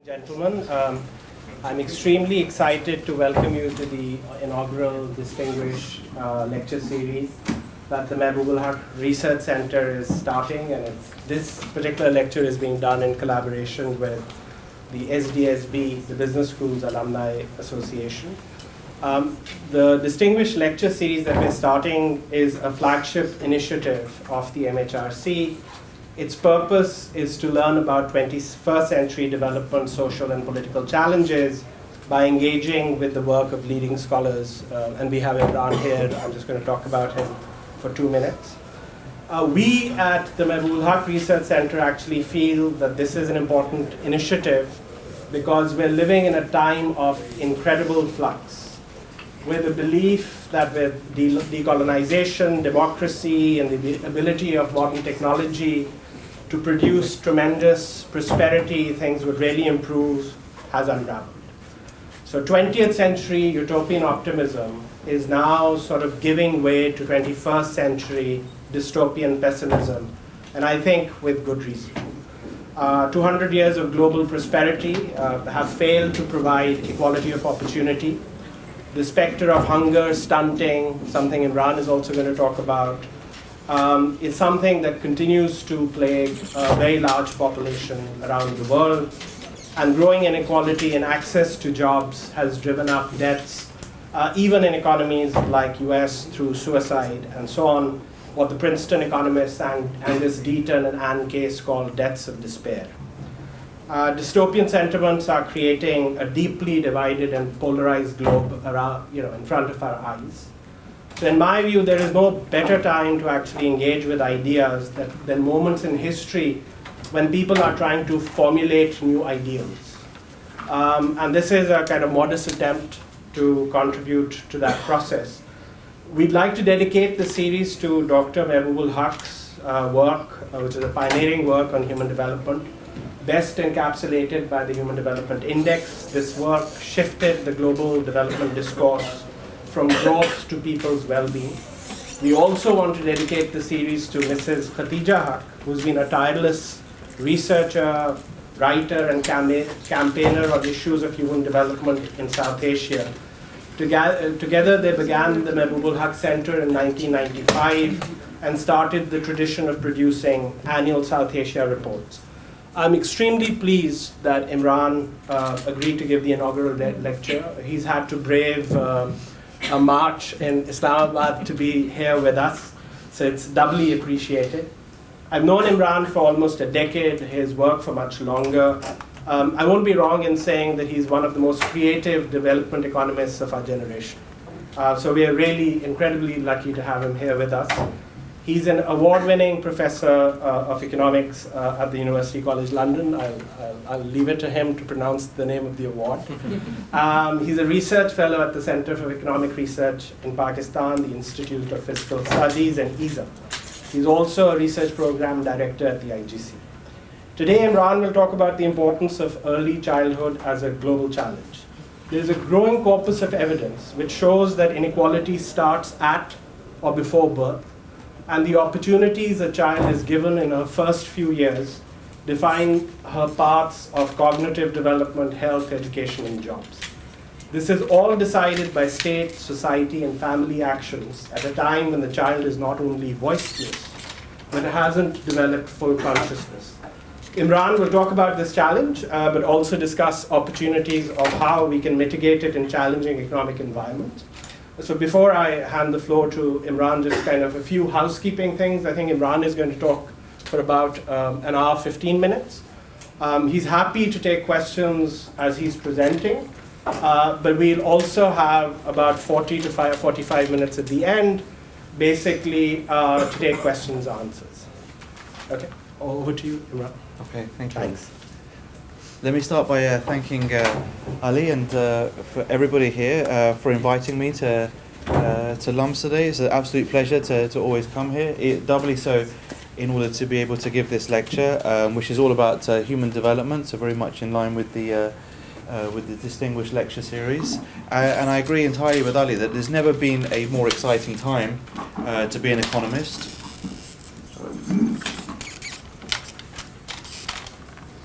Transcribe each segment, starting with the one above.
Gentlemen, I'm extremely excited to welcome you to the inaugural Distinguished Lecture Series that the Mahbub Research Center is starting, and this particular lecture is being done in collaboration with the SDSB, the Business Schools Alumni Association. The Distinguished Lecture Series that we're starting is a flagship initiative of the MHRC. Its purpose is to learn about 21st century development, social and political challenges by engaging with the work of leading scholars. And we have Imran here. I'm just going to talk about him for 2 minutes. We at the Mahbub Research Center actually feel that this is an important initiative because we're living in a time of incredible flux, with the belief that with decolonization, democracy, and the ability of modern technology to produce tremendous prosperity, things would really improve, has unraveled. So 20th century utopian optimism is now sort of giving way to 21st century dystopian pessimism, and I think with good reason. 200 years of global prosperity have failed to provide equality of opportunity. The specter of hunger, stunting, something Imran is also going to talk about, is something that continues to plague a very large population around the world. And growing inequality in access to jobs has driven up deaths, even in economies like US, through suicide and so on, what the Princeton economists Angus Deaton and Anne Case call deaths of despair. Dystopian sentiments are creating a deeply divided and polarized globe around, in front of our eyes. So in my view, there is no better time to actually engage with ideas than moments in history when people are trying to formulate new ideals. And this is a kind of modest attempt to contribute to that process. We'd like to dedicate the series to Dr. Mahbub Haq's work, which is a pioneering work on human development, best encapsulated by the Human Development Index. This work shifted the global development discourse from growth to people's well-being. We also want to dedicate the series to Mrs. Khatija Haq, who's been a tireless researcher, writer, and campaigner on issues of human development in South Asia. Together they began the Mahbub Haq Center in 1995 and started the tradition of producing annual South Asia reports. I'm extremely pleased that Imran agreed to give the inaugural lecture. He's had to brave a march in Islamabad to be here with us, so it's doubly appreciated. I've known Imran for almost a decade, his work for much longer. I won't be wrong in saying that he's one of the most creative development economists of our generation. So we are really incredibly lucky to have him here with us. He's an award-winning professor of economics at the University College London. I'll leave it to him to pronounce the name of the award. He's a research fellow at the Center for Economic Research in Pakistan, the Institute of Fiscal Studies, and ESA. He's also a research program director at the IGC. Today, Imran will talk about the importance of early childhood as a global challenge. There's a growing corpus of evidence which shows that inequality starts at or before birth, and the opportunities a child is given in her first few years define her paths of cognitive development, health, education, and jobs. This is all decided by state, society, and family actions at a time when the child is not only voiceless, but hasn't developed full consciousness. Imran will talk about this challenge, but also discuss opportunities of how we can mitigate it in challenging economic environments. So before I hand the floor to Imran, just kind of a few housekeeping things. I think Imran is going to talk for about an hour, 15 minutes. He's happy to take questions as he's presenting, but we'll also have about 40 to 45 minutes at the end, basically to take questions and answers. Okay, over to you, Imran. Okay, thank you. Thanks. Let me start by thanking Ali and for everybody here for inviting me to LUMS today. It's an absolute pleasure to always come here, doubly so in order to be able to give this lecture, which is all about human development, so very much in line with the Distinguished Lecture Series. And I agree entirely with Ali that there's never been a more exciting time to be an economist.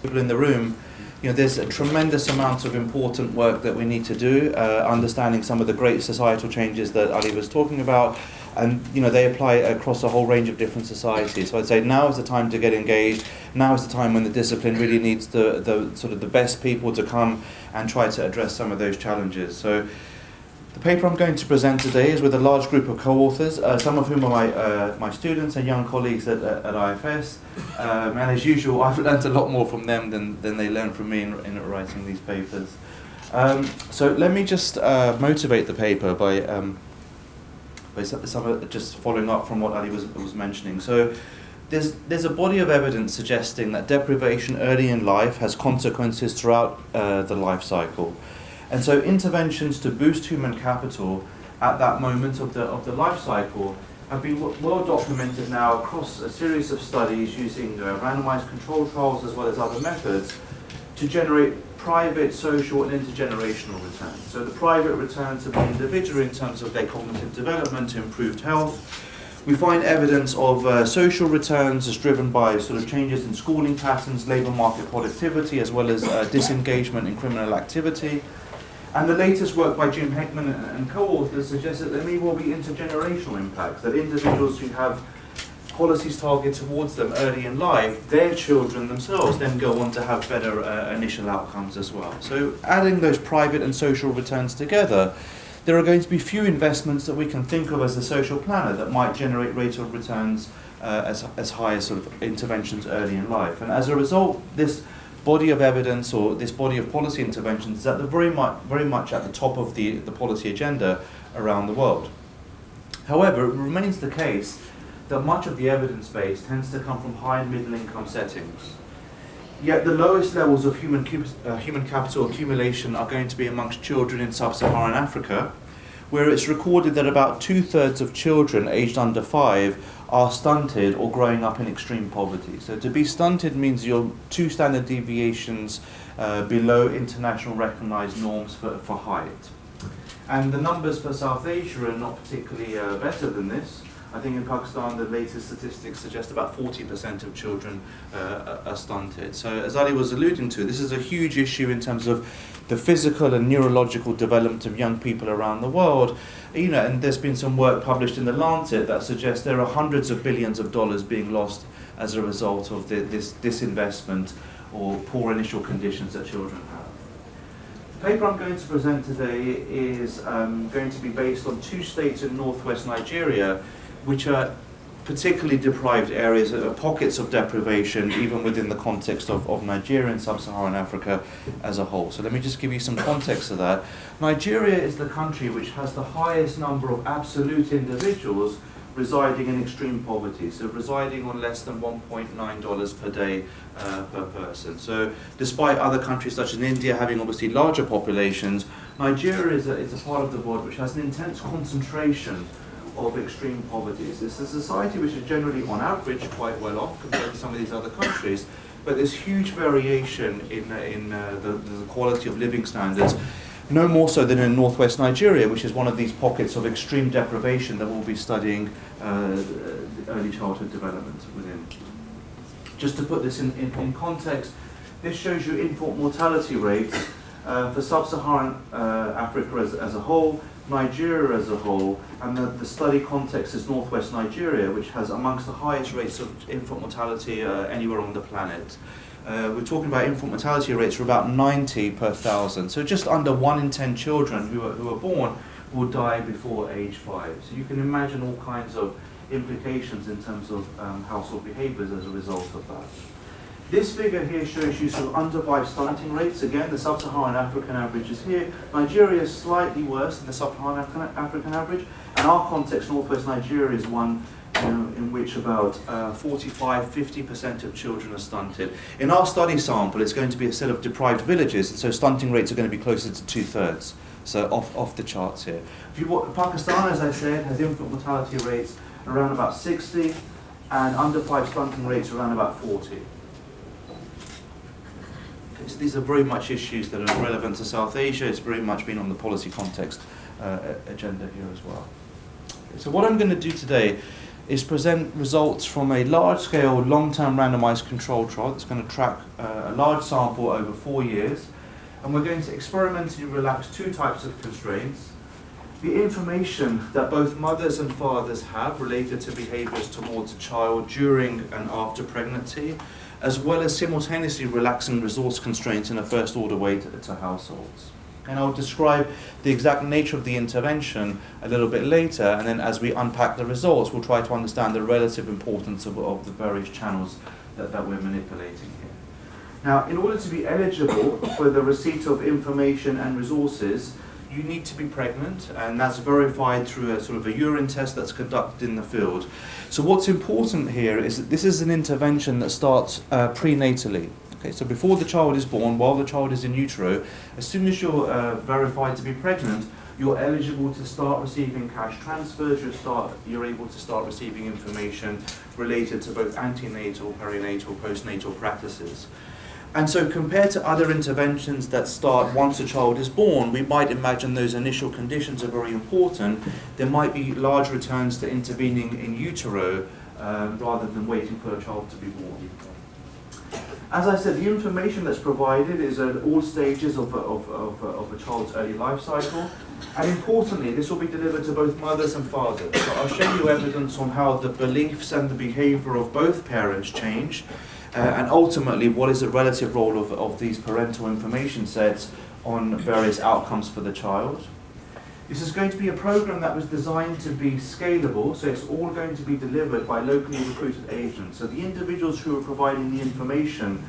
People in the room there's a tremendous amount of important work that we need to do, understanding some of the great societal changes that Ali was talking about, and they apply across a whole range of different societies. So I'd say now is the time to get engaged. Now is the time when the discipline really needs the sort of the best people to come and try to address some of those challenges. So the paper I'm going to present today is with a large group of co-authors, some of whom are my students and young colleagues at IFS. And as usual, I've learned a lot more from them than they learn from me in writing these papers. So let me just motivate the paper by just following up from what Ali was mentioning. So there's a body of evidence suggesting that deprivation early in life has consequences throughout the life cycle. And so interventions to boost human capital at that moment of the life cycle have been well documented now across a series of studies using randomized control trials as well as other methods to generate private, social and intergenerational returns. So the private returns of the individual in terms of their cognitive development, improved health. We find evidence of social returns as driven by sort of changes in schooling patterns, labour market productivity, as well as disengagement in criminal activity. And the latest work by Jim Heckman and co-authors suggests that there may well be intergenerational impacts, that individuals who have policies targeted towards them early in life, their children themselves then go on to have better initial outcomes as well. So adding those private and social returns together, there are going to be few investments that we can think of as a social planner that might generate rate of returns as high as sort of interventions early in life. And as a result, this body of evidence or this body of policy interventions is at the very much at the top of the policy agenda around the world. However, it remains the case that much of the evidence base tends to come from high and middle income settings. Yet the lowest levels of human capital accumulation are going to be amongst children in sub-Saharan Africa, where it's recorded that about 2/3 of children aged under 5 are stunted or growing up in extreme poverty. So to be stunted means you're 2 standard deviations below international recognized norms for height. And the numbers for South Asia are not particularly better than this. I think in Pakistan the latest statistics suggest about 40% of children are stunted. So as Ali was alluding to, this is a huge issue in terms of the physical and neurological development of young people around the world. And there's been some work published in The Lancet that suggests there are hundreds of billions of dollars being lost as a result of this disinvestment or poor initial conditions that children have. The paper I'm going to present today is going to be based on 2 states in northwest Nigeria, which are particularly deprived areas, pockets of deprivation, even within the context of Nigeria and sub-Saharan Africa as a whole. So let me just give you some context to that. Nigeria is the country which has the highest number of absolute individuals residing in extreme poverty, so residing on less than $1.9 per day per person. So despite other countries such as India having obviously larger populations, Nigeria is a part of the world which has an intense concentration of extreme poverty. It's a society which is generally, on average, quite well off compared to some of these other countries, but there's huge variation in the quality of living standards, no more so than in northwest Nigeria, which is one of these pockets of extreme deprivation that we'll be studying early childhood development within. Just to put this in context, this shows you infant mortality rates for sub-Saharan Africa as a whole, Nigeria as a whole, and the study context is northwest Nigeria, which has amongst the highest rates of infant mortality anywhere on the planet. We're talking about infant mortality rates for about 90 per 1,000. So just under 1 in 10 children who are born will die before age 5. So you can imagine all kinds of implications in terms of household behaviours as a result of that. This figure here shows you sort of under 5 stunting rates. Again, the sub-Saharan African average is here. Nigeria is slightly worse than the sub-Saharan African average, and our context, northwest Nigeria, is one in which about 45–50% of children are stunted. In our study sample, it's going to be a set of deprived villages, and so stunting rates are going to be closer to 2/3. So off the charts here. Pakistan, as I said, has infant mortality rates around about 60, and under 5 stunting rates around about 40. So these are very much issues that are relevant to South Asia. It's very much been on the policy context agenda here as well. So what I'm going to do today is present results from a large-scale, long-term randomized control trial that's going to track a large sample over 4 years. And we're going to experimentally relax 2 types of constraints. The information that both mothers and fathers have related to behaviors towards a child during and after pregnancy, as well as simultaneously relaxing resource constraints in a first-order way to households. And I'll describe the exact nature of the intervention a little bit later, and then as we unpack the results, we'll try to understand the relative importance of the various channels that we're manipulating here. Now, in order to be eligible for the receipt of information and resources, you need to be pregnant, and that's verified through a sort of a urine test that's conducted in the field. So what's important here is that this is an intervention that starts prenatally. Okay, so before the child is born, while the child is in utero, as soon as you're verified to be pregnant, you're eligible to start receiving cash transfers, you're able to start receiving information related to both antenatal, perinatal, postnatal practices. And so compared to other interventions that start once a child is born, we might imagine those initial conditions are very important. There might be large returns to intervening in utero rather than waiting for a child to be born. As I said, the information that's provided is at all stages of a child's early life cycle. And importantly, this will be delivered to both mothers and fathers. So I'll show you evidence on how the beliefs and the behavior of both parents change, and ultimately what is the relative role of these parental information sets on various outcomes for the child. This is going to be a program that was designed to be scalable, so it's all going to be delivered by locally recruited agents. So the individuals who are providing the information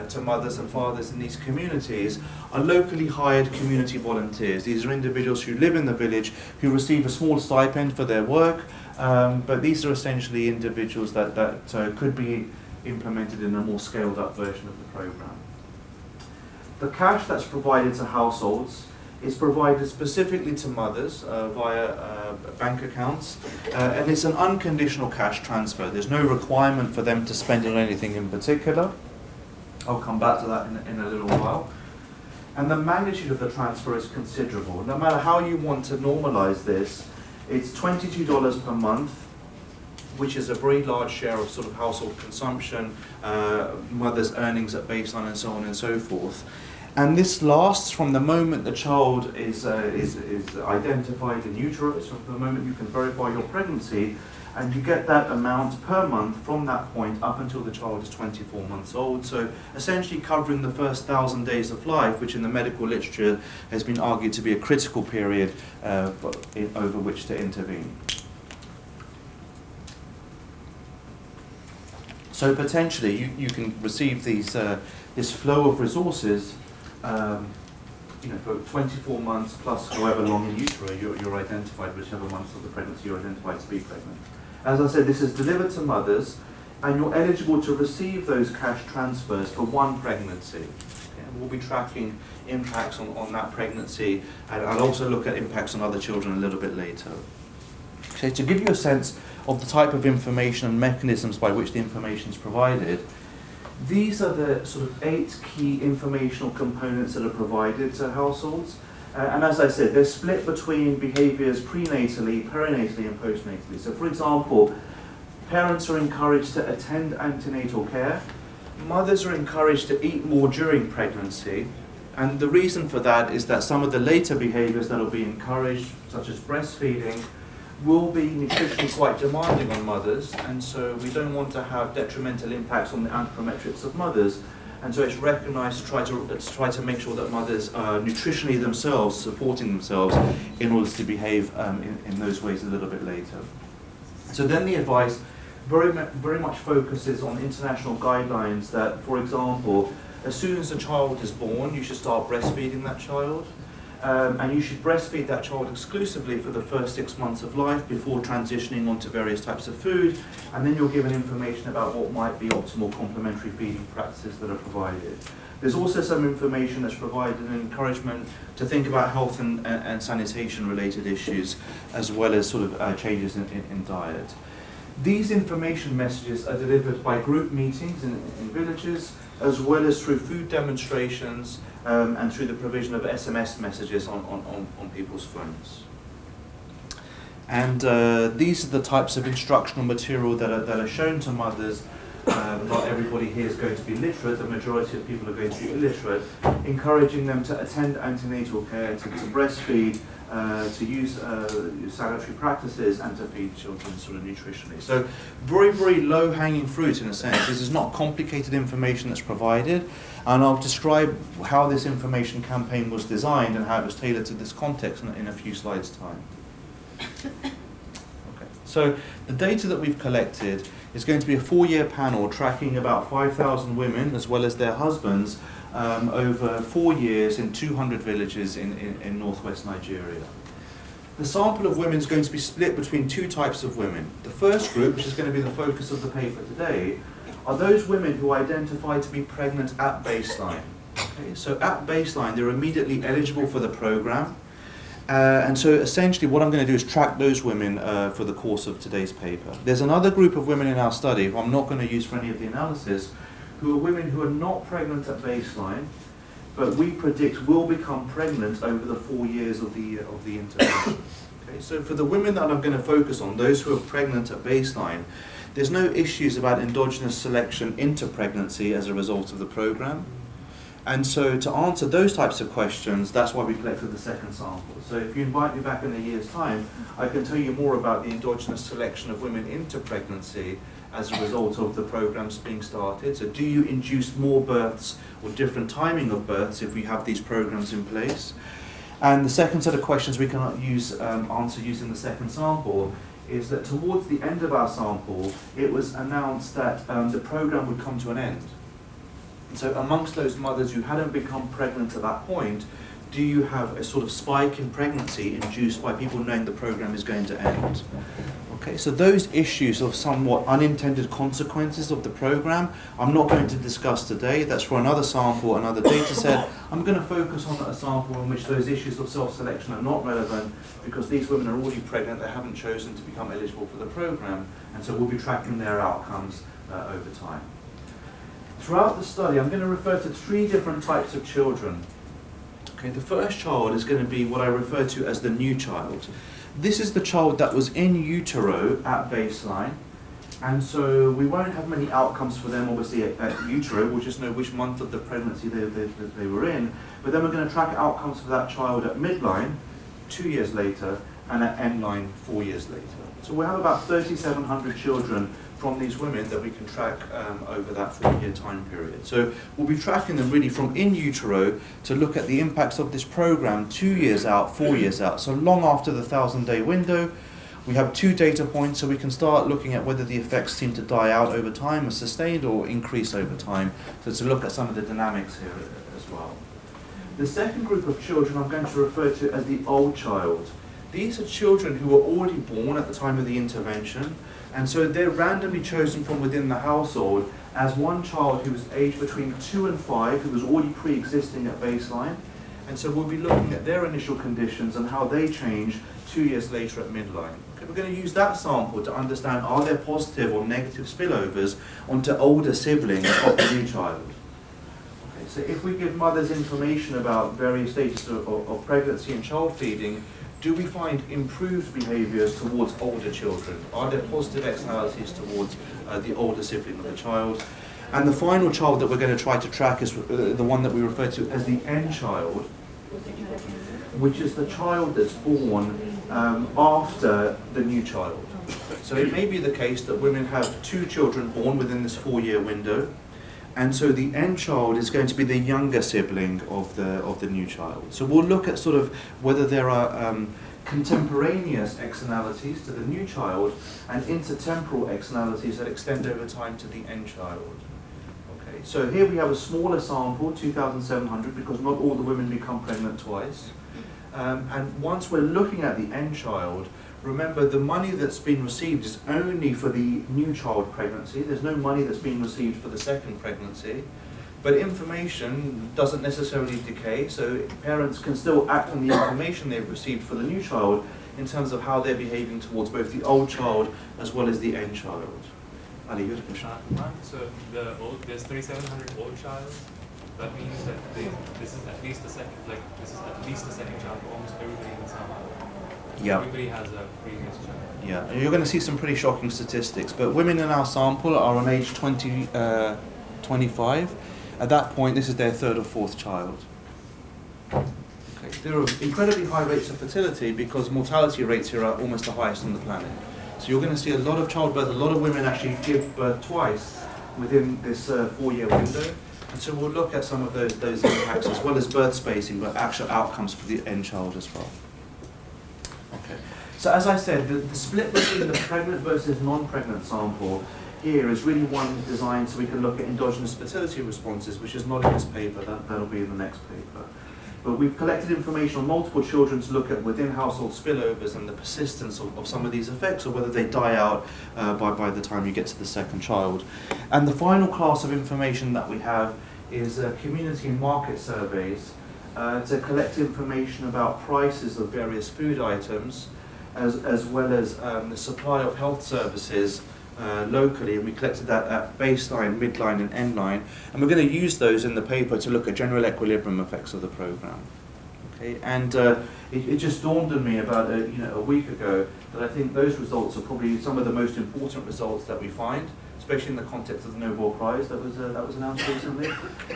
to mothers and fathers in these communities are locally hired community volunteers. These are individuals who live in the village, who receive a small stipend for their work, but these are essentially individuals that could be implemented in a more scaled up version of the program. The cash that's provided to households is provided specifically to mothers via bank accounts, and it's an unconditional cash transfer. There's no requirement for them to spend on anything in particular. I'll come back to that in a little while. And the magnitude of the transfer is considerable. No matter how you want to normalize this, it's $22 per month, which is a very large share of sort of household consumption, mothers' earnings at baseline, and so on and so forth. And this lasts from the moment the child is identified in utero, so from the moment you can verify your pregnancy, and you get that amount per month from that point up until the child is 24 months old. So essentially covering the first 1,000 days of life, which in the medical literature has been argued to be a critical period over which to intervene. So potentially you can receive these this flow of resources for 24 months plus however long in utero you're identified, whichever months of the pregnancy you're identified to be pregnant. As I said, this is delivered to mothers, and you're eligible to receive those cash transfers for one pregnancy. Okay? And we'll be tracking impacts on that pregnancy, and I'll also look at impacts on other children a little bit later. Okay, to give you a sense of the type of information and mechanisms by which the information is provided, these are the sort of 8 key informational components that are provided to households. And as I said, they're split between behaviours prenatally, perinatally, and postnatally. So for example, parents are encouraged to attend antenatal care. Mothers are encouraged to eat more during pregnancy. And the reason for that is that some of the later behaviours that will be encouraged, such as breastfeeding, will be nutritionally quite demanding on mothers, and so we don't want to have detrimental impacts on the anthropometrics of mothers, and so it's recognised to try to make sure that mothers are nutritionally themselves supporting themselves in order to behave in those ways a little bit later. So then the advice very much focuses on international guidelines that, for example, as soon as a child is born, you should start breastfeeding that child. And you should breastfeed that child exclusively for the first 6 months of life before transitioning onto various types of food, and then you're given information about what might be optimal complementary feeding practices that are provided. There's also some information that's provided and encouragement to think about health and sanitation related issues, as well as sort of changes in diet. These information messages are delivered by group meetings in villages, as well as through food demonstrations and through the provision of SMS messages on people's phones. And these are the types of instructional material that are shown to mothers. Not everybody here is going to be literate, the majority of people are going to be illiterate, encouraging them to attend antenatal care, to breastfeed, to use sanitary practices, and to feed children sort of nutritionally. So very, very low-hanging fruit in a sense. This is not complicated information that's provided, and I'll describe how this information campaign was designed and how it was tailored to this context in a few slides' time. Okay. So the data that we've collected is going to be a 4-year panel tracking about 5,000 women as well as their husbands over 4 years in 200 villages in northwest Nigeria. The sample of women is going to be split between two types of women. The first group, which is going to be the focus of the paper today, are those women who identify to be pregnant at baseline. Okay, so at baseline, they're immediately eligible for the program. And so essentially what I'm going to do is track those women for the course of today's paper. There's another group of women in our study, who I'm not going to use for any of the analysis, who are women who are not pregnant at baseline, but we predict will become pregnant over the 4 years of the intervention. Okay, so for the women that I'm going to focus on, those who are pregnant at baseline, there's no issues about endogenous selection into pregnancy as a result of the program. And so to answer those types of questions, that's why we collected the second sample. So if you invite me back in a year's time, I can tell you more about the endogenous selection of women into pregnancy as a result of the programs being started. So do you induce more births or different timing of births if we have these programs in place? And the second set of questions we can answer using the second sample is that towards the end of our sample, it was announced that the program would come to an end. So amongst those mothers who hadn't become pregnant at that point, do you have a sort of spike in pregnancy induced by people knowing the program is going to end? Okay, so those issues of somewhat unintended consequences of the program, I'm not going to discuss today. That's for another sample, another data set. I'm going to focus on a sample in which those issues of self-selection are not relevant because these women are already pregnant, they haven't chosen to become eligible for the program, and so we'll be tracking their outcomes over time. Throughout the study, I'm going to refer to 3 different types of children. Okay, the first child is going to be what I refer to as the new child. This is the child that was in utero at baseline, and so we won't have many outcomes for them obviously at utero. We'll just know which month of the pregnancy they were in, but then we're going to track outcomes for that child at midline, 2 years later, and at endline, 4 years later. So we'll have about 3,700 children from these women that we can track over that 4-year time period. So we'll be tracking them really from in utero to look at the impacts of this program 2 years out, 4 years out. So long after the 1,000-day window, we have 2 data points, so we can start looking at whether the effects seem to die out over time, are sustained, or increase over time. So to look at some of the dynamics here as well. The second group of children I'm going to refer to as the old child. These are children who were already born at the time of the intervention, and so they're randomly chosen from within the household as one child who was aged between 2 and 5, who was already pre-existing at baseline. And so we'll be looking at their initial conditions and how they change 2 years later at midline. Okay, we're going to use that sample to understand, are there positive or negative spillovers onto older siblings of the new child. Okay, so if we give mothers information about various stages of pregnancy and child feeding, do we find improved behaviours towards older children? Are there positive externalities towards the older sibling of the child? And the final child that we're going to try to track is the one that we refer to as the end child, which is the child that's born after the new child. So it may be the case that women have 2 children born within this 4-year window, and so the end child is going to be the younger sibling of the new child. So we'll look at sort of whether there are contemporaneous externalities to the new child and intertemporal externalities that extend over time to the end child. Okay, so here we have a smaller sample, 2,700, because not all the women become pregnant twice. And once we're looking at the end child, remember the money that's been received is only for the new child pregnancy. There's no money that's been received for the second pregnancy. But information doesn't necessarily decay, so parents can still act on the information they've received for the new child in terms of how they're behaving towards both the old child as well as the end child. Ali, you had a question? So there's 3,700 old child. That means that this is at least the second, this is at least the second child for almost everybody in the sample. Yeah. Everybody has a previous child. Yeah, you're going to see some pretty shocking statistics, but women in our sample are on age 25. At that point, this is their third or fourth child. Okay. There are incredibly high rates of fertility because mortality rates here are almost the highest on the planet. So you're going to see a lot of childbirth, a lot of women actually give birth twice within this 4-year window. And so we'll look at some of those impacts as well as birth spacing, but actual outcomes for the end child as well. Okay. So as I said, the split between the pregnant versus non-pregnant sample here is really one designed so we can look at endogenous fertility responses, which is not in this paper, that'll be in the next paper. But we've collected information on multiple children to look at within household spillovers and the persistence of some of these effects, or whether they die out by the time you get to the second child. And the final class of information that we have is community and market surveys to collect information about prices of various food items, as well as the supply of health services locally, and we collected that at baseline, midline and endline, and we're going to use those in the paper to look at general equilibrium effects of the program. Okay, and it just dawned on me about a week ago that I think those results are probably some of the most important results that we find, especially in the context of the Nobel Prize that was announced recently.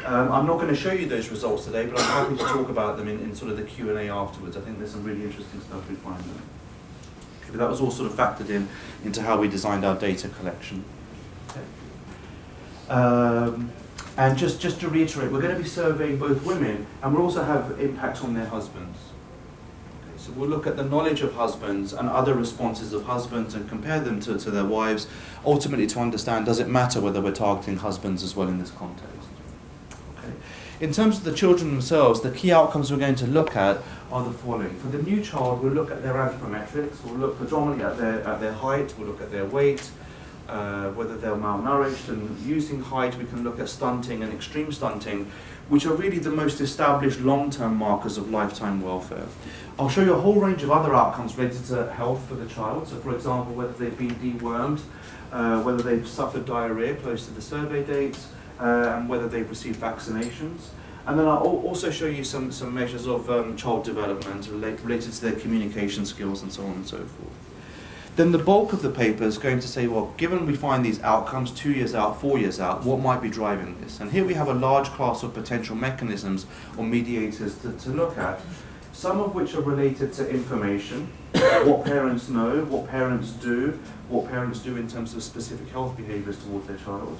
I'm not going to show you those results today, but I'm happy to talk about them in sort of the Q&A afterwards. I think there's some really interesting stuff we find there. But that was all sort of factored into how we designed our data collection. Okay. And just to reiterate, we're going to be surveying both women, and we'll also have impacts on their husbands. Okay, so we'll look at the knowledge of husbands and other responses of husbands and compare them to their wives, ultimately to understand, does it matter whether we're targeting husbands as well in this context? Okay. In terms of the children themselves, the key outcomes we're going to look at are the following. For the new child, we'll look at their anthropometrics, we'll look predominantly at their height, we'll look at their weight, whether they're malnourished, and using height we can look at stunting and extreme stunting, which are really the most established long-term markers of lifetime welfare. I'll show you a whole range of other outcomes related to health for the child, so for example whether they've been dewormed, whether they've suffered diarrhea close to the survey dates, and whether they've received vaccinations. And then I'll also show you some measures of child development related to their communication skills and so on and so forth. Then the bulk of the paper is going to say, well, given we find these outcomes 2 years out, 4 years out, what might be driving this? And here we have a large class of potential mechanisms or mediators to look at, some of which are related to information, what parents know, what parents do in terms of specific health behaviors towards their child.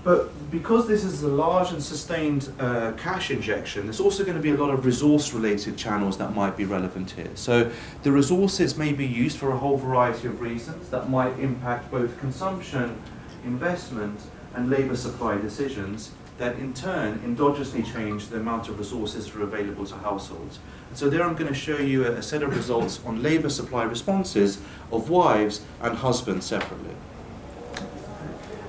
But because this is a large and sustained cash injection, there's also going to be a lot of resource-related channels that might be relevant here. So the resources may be used for a whole variety of reasons that might impact both consumption, investment, and labour supply decisions that in turn endogenously change the amount of resources that are available to households. And so there I'm going to show you a set of results on labour supply responses of wives and husbands separately.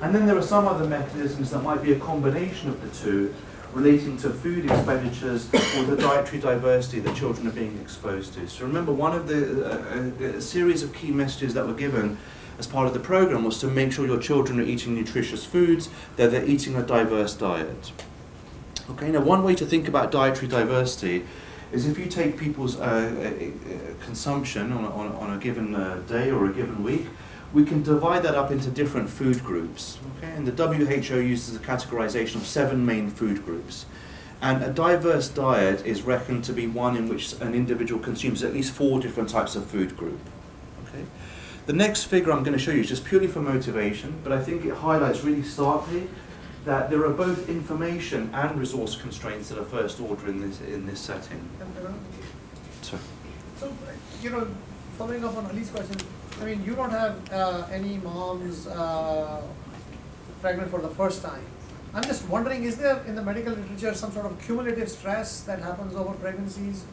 And then there are some other mechanisms that might be a combination of the two, relating to food expenditures or the dietary diversity that children are being exposed to. So remember, one of the series of key messages that were given as part of the program was to make sure your children are eating nutritious foods, that they're eating a diverse diet. Okay, now one way to think about dietary diversity is if you take people's consumption on a given day or a given week, we can divide that up into different food groups. Okay? And the WHO uses a categorization of 7 main food groups. And a diverse diet is reckoned to be one in which an individual consumes at least 4 different types of food group. Okay? The next figure I'm going to show you is just purely for motivation, but I think it highlights really starkly that there are both information and resource constraints that are first order in this setting. So, following up on Ali's question, I mean, you don't have any moms pregnant for the first time. I'm just wondering, is there in the medical literature some sort of cumulative stress that happens over pregnancies,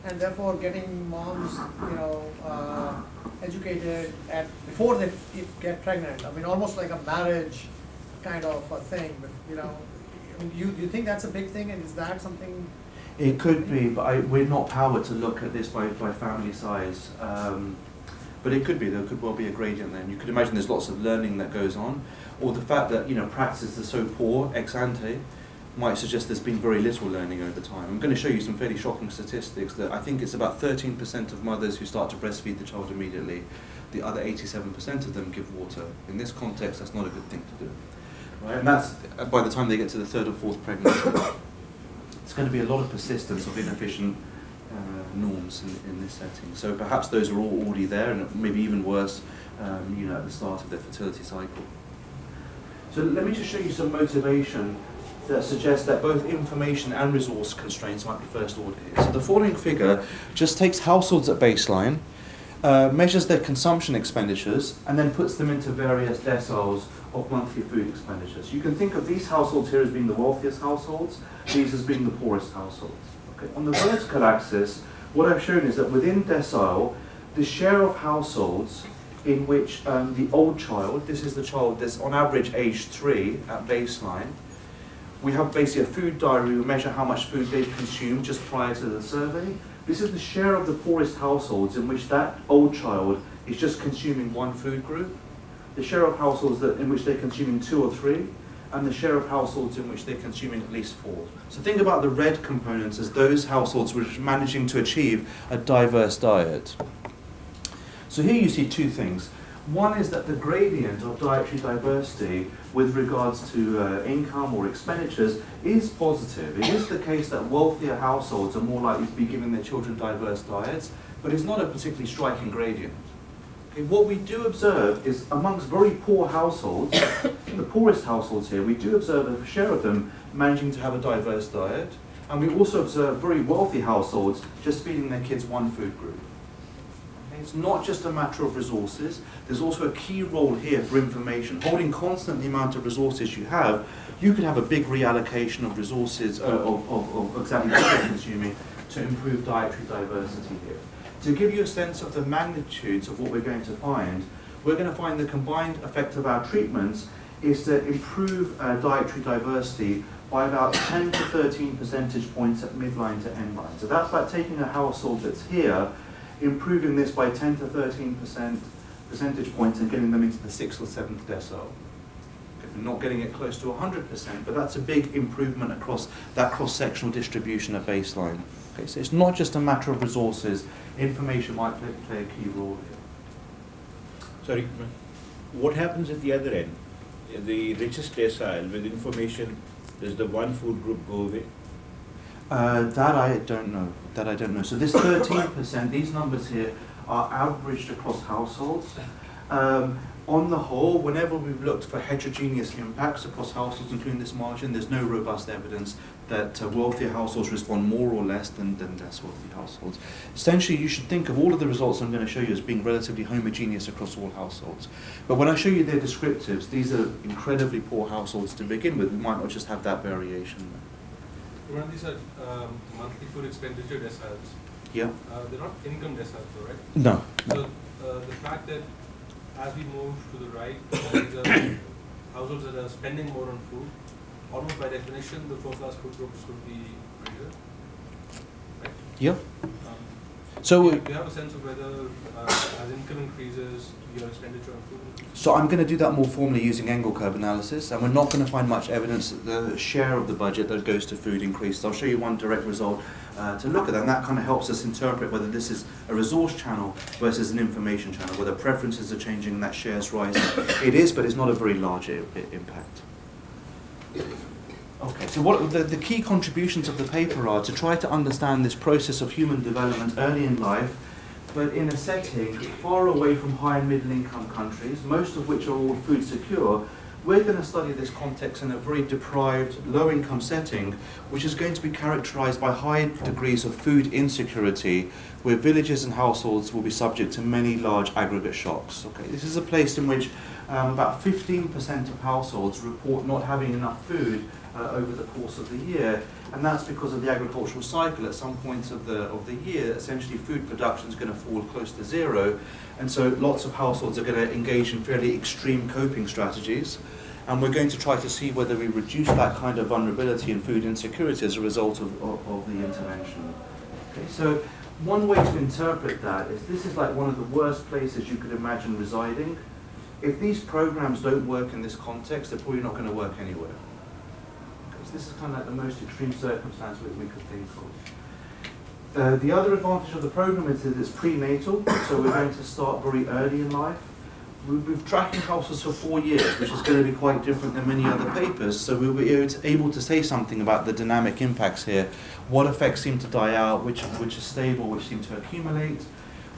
and therefore getting moms, educated before they get pregnant? I mean, almost like a marriage kind of a thing. You think that's a big thing, and is that something? It could be, but we're not powered to look at this by family size. But it could be, there could well be a gradient there. And you could imagine there's lots of learning that goes on, or the fact that practices are so poor ex ante might suggest there's been very little learning over time. I'm going to show you some fairly shocking statistics that I think it's about 13% of mothers who start to breastfeed the child immediately. The other 87% of them give water. In this context, that's not a good thing to do. Right? And that's by the time they get to the third or fourth pregnancy. It's going to be a lot of persistence of inefficient norms in this setting. So perhaps those are all already there, and maybe even worse, at the start of their fertility cycle. So let me just show you some motivation that suggests that both information and resource constraints might be first order here. So the following figure just takes households at baseline, measures their consumption expenditures, and then puts them into various deciles of monthly food expenditures. You can think of these households here as being the wealthiest households, these as being the poorest households. Okay. On the vertical axis, what I've shown is that within decile, the share of households in which the old child, this is the child that's on average age 3 at baseline, we have basically a food diary, we measure how much food they've consumed just prior to the survey. This is the share of the poorest households in which that old child is just consuming one food group, the share of households in which they're consuming 2 or 3, and the share of households in which they're consuming at least 4. So think about the red components as those households which are managing to achieve a diverse diet. So here you see two things. One is that the gradient of dietary diversity with regards to income or expenditures is positive. It is the case that wealthier households are more likely to be giving their children diverse diets, but it's not a particularly striking gradient. Okay, what we do observe is amongst very poor households, the poorest households here, we do observe a share of them managing to have a diverse diet, and we also observe very wealthy households just feeding their kids one food group. It's not just a matter of resources, there's also a key role here for information. Holding constant the amount of resources you could have a big reallocation of resources, of exactly what you're consuming to improve dietary diversity here. To give you a sense of the magnitudes of what we're going to find the combined effect of our treatments is to improve dietary diversity by about 10 to 13 percentage points at midline to end line. So that's like taking a household that's here, improving this by 10 to 13 percentage points and getting them into the 6th or 7th decile. We're not getting it close to 100%, but that's a big improvement across that cross-sectional distribution at baseline. Okay, so it's not just a matter of resources, information might play a key role here. Sorry, what happens at the other end? The richest decile with information, does the one food group go away? That I don't know. So this 13%, these numbers here are averaged across households. On the whole, whenever we've looked for heterogeneous impacts across households, including this margin, there's no robust evidence that wealthier households respond more or less than less wealthy households. Essentially, you should think of all of the results I'm going to show you as being relatively homogeneous across all households. But when I show you their descriptives, these are incredibly poor households to begin with. We might not just have that variation. Imran, these are monthly food expenditure deciles. Yeah. They're not income deciles, though, right? No. So the fact that as we move to the right, these are households that are spending more on food, almost by definition, the 4-class food groups would be greater, right? Yeah. So do you have a sense of whether as income increases, your expenditure on food increases? So I'm going to do that more formally using Engel curve analysis, and we're not going to find much evidence that the share of the budget that goes to food increases. I'll show you one direct result to look at that, and that kind of helps us interpret whether this is a resource channel versus an information channel, whether preferences are changing and that share's rising. It is, but it's not a very large impact. Okay, so what the key contributions of the paper are to try to understand this process of human development early in life, but in a setting far away from high and middle income countries, most of which are all food secure. We're going to study this context in a very deprived, low income setting, which is going to be characterized by high degrees of food insecurity, where villages and households will be subject to many large aggregate shocks. Okay, this is a place in which about 15% of households report not having enough food over the course of the year, and that's because of the agricultural cycle. At some points of the year, essentially food production is going to fall close to zero, and so lots of households are going to engage in fairly extreme coping strategies, and we're going to try to see whether we reduce that kind of vulnerability and food insecurity as a result of the intervention. Okay, so one way to interpret that is this is like one of the worst places you could imagine residing. If these programs don't work in this context, they're probably not going to work anywhere. This is kind of like the most extreme circumstance we could think of. The other advantage of the program is that it's prenatal, so we're going to start very early in life. We've been tracking households for 4 years, which is going to be quite different than many other papers, so we'll be able to say something about the dynamic impacts here, what effects seem to die out, which are stable, which seem to accumulate.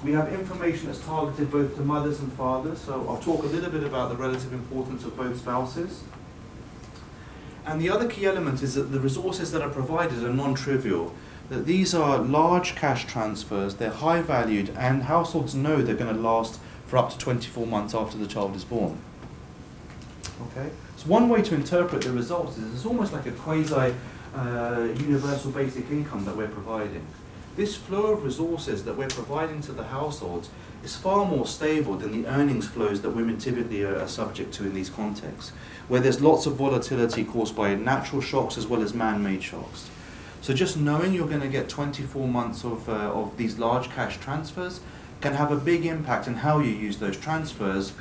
We have information that's targeted both to mothers and fathers, so I'll talk a little bit about the relative importance of both spouses. And the other key element is that the resources that are provided are non-trivial, that these are large cash transfers, they're high valued, and households know they're going to last for up to 24 months after the child is born. Okay? So one way to interpret the results is it's almost like a quasi-universal basic income that we're providing. This flow of resources that we're providing to the households is far more stable than the earnings flows that women typically are subject to in these contexts, where there's lots of volatility caused by natural shocks as well as man-made shocks. So just knowing you're going to get 24 months of these large cash transfers can have a big impact on how you use those transfers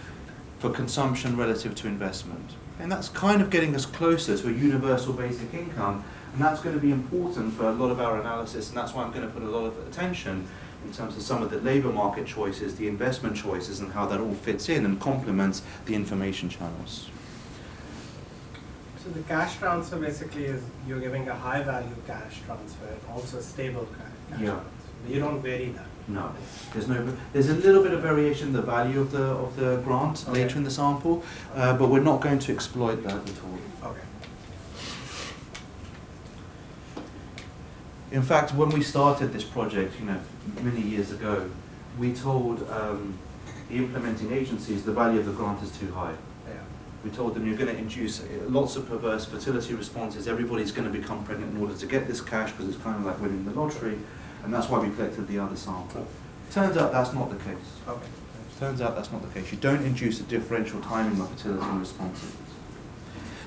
for consumption relative to investment. And that's kind of getting us closer to a universal basic income, and that's going to be important for a lot of our analysis, and that's why I'm going to put a lot of attention in terms of some of the labour market choices, the investment choices, and how that all fits in and complements the information channels. So the cash transfer basically is you're giving a high value cash transfer, also a stable cash Yeah. transfer. You don't vary that. No, there's a little bit of variation in the value of the grant Okay. later in the sample, but we're not going to exploit that at all. Okay. In fact, when we started this project, many years ago, we told the implementing agencies the value of the grant is too high. Yeah. We told them you're going to induce lots of perverse fertility responses. Everybody's going to become pregnant in order to get this cash because it's kind of like winning the lottery, and that's why we collected the other sample. Turns out that's not the case. Okay. Turns out that's not the case. You don't induce a differential timing of fertility responses.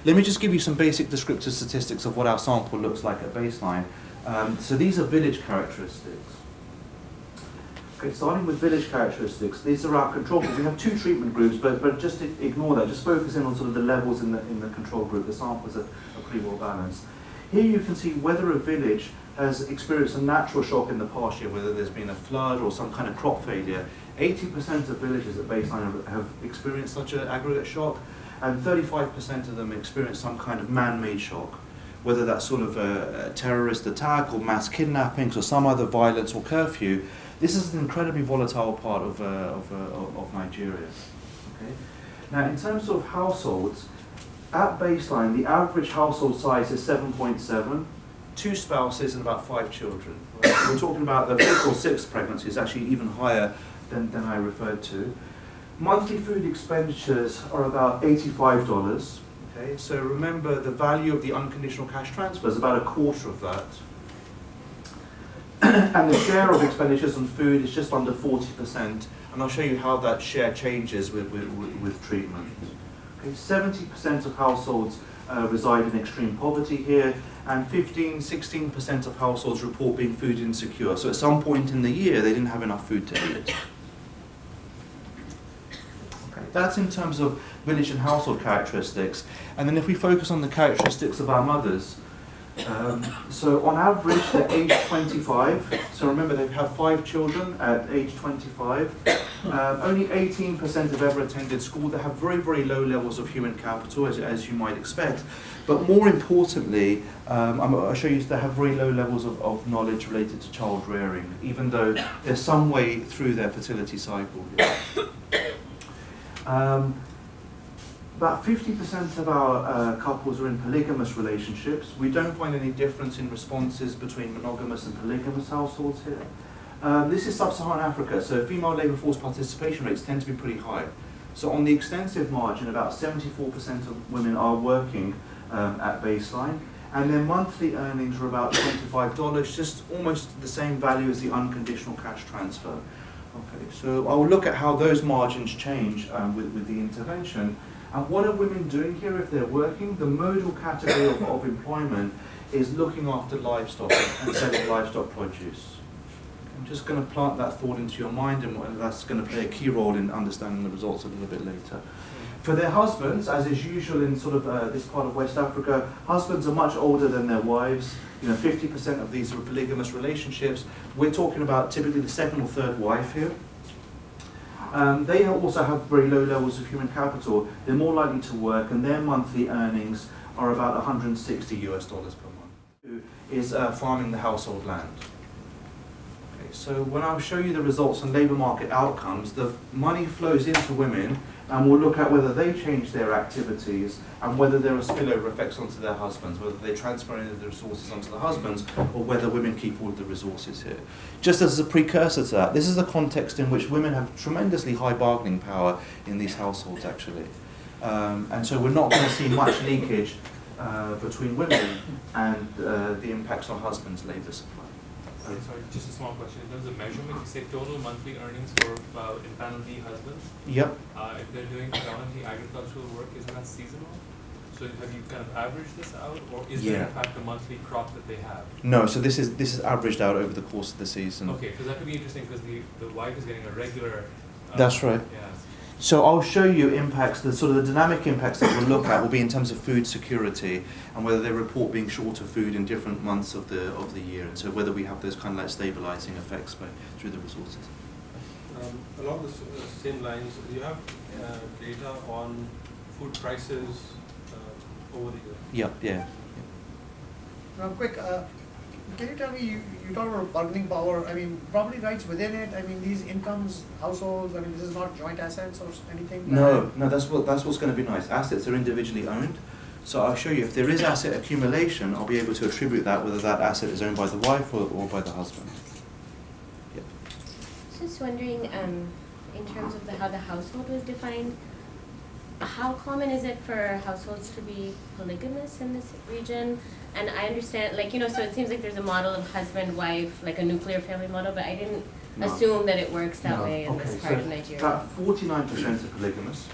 Let me just give you some basic descriptive statistics of what our sample looks like at baseline. So these are village characteristics. Okay, starting with village characteristics, these are our control groups. We have 2 treatment groups, but just ignore that. Just focus in on sort of the levels in the control group. The samples are pretty well balanced. Here you can see whether a village has experienced a natural shock in the past year, whether there's been a flood or some kind of crop failure. 80% of villages at baseline have experienced such an aggregate shock, and 35% of them experience some kind of man-made shock, whether that's sort of a terrorist attack or mass kidnappings or some other violence or curfew. This is an incredibly volatile part of Nigeria. Okay? Now, in terms of households, at baseline, the average household size is 7.7, 2 spouses and about 5 children. Right? So we're talking about the 5th or 6th pregnancy is actually even higher than I referred to. Monthly food expenditures are about $85. Okay? So remember, the value of the unconditional cash transfer is about a quarter of that. And the share of expenditures on food is just under 40%, and I'll show you how that share changes with treatment. Okay, 70% of households reside in extreme poverty here, and 16% of households report being food insecure. So at some point in the year, they didn't have enough food to eat. Okay, that's in terms of village and household characteristics. And then if we focus on the characteristics of our mothers, so on average they're age 25, so remember they have 5 children at age 25. Only 18% have ever attended school. They have very, very low levels of human capital, as you might expect. But more importantly, I'll show you they have very low levels of knowledge related to child rearing, even though they're some way through their fertility cycle here. About 50% of our couples are in polygamous relationships. We don't find any difference in responses between monogamous and polygamous households here. This is sub-Saharan Africa, so female labour force participation rates tend to be pretty high. So on the extensive margin, about 74% of women are working at baseline, and their monthly earnings are about $25, just almost the same value as the unconditional cash transfer. Okay, so I'll look at how those margins change with the intervention. And what are women doing here if they're working? The modal category of employment is looking after livestock and selling livestock produce. I'm just going to plant that thought into your mind, and that's going to play a key role in understanding the results a little bit later. For their husbands, as is usual in sort of this part of West Africa, husbands are much older than their wives. 50% of these are polygamous relationships. We're talking about typically the second or third wife here. They also have very low levels of human capital. They're more likely to work, and their monthly earnings are about $160 per month. Who is farming the household land. Okay, so when I'll show you the results on labour market outcomes, the money flows into women, and we'll look at whether they change their activities and whether there are spillover effects onto their husbands, whether they transfer any of the resources onto the husbands, or whether women keep all of the resources here. Just as a precursor to that, this is a context in which women have tremendously high bargaining power in these households, actually. And so we're not going to see much leakage between women and the impacts on husbands' labour supply. Sorry, just a small question. In terms of measurement, you say total monthly earnings for impaneled husbands. Yep. If they're doing predominantly agricultural work, isn't that seasonal? So have you kind of averaged this out, or is there in fact a monthly crop that they have? No, so this is averaged out over the course of the season. Okay, because that could be interesting because the wife is getting a regular. That's right. Yeah. So I'll show you impacts, the sort of the dynamic impacts that we'll look at will be in terms of food security and whether they report being short of food in different months of the year, and so whether we have those kind of like stabilizing effects through the resources. Along the same lines, do you have data on food prices over the year? Yeah. Now, quick, can you tell me, you talk about bargaining power, I mean, property rights within it, I mean, these incomes, households, I mean, this is not joint assets or anything? No, that's what's going to be nice. Assets are individually owned. So I'll show you, if there is asset accumulation, I'll be able to attribute that, whether that asset is owned by the wife or by the husband. Yep. Just wondering, in terms of how the household was defined, how common is it for households to be polygamous in this region? And I understand, so it seems like there's a model of husband-wife, like a nuclear family model, but I didn't assume that it works that way in this part of Nigeria. About 49% are polygamous.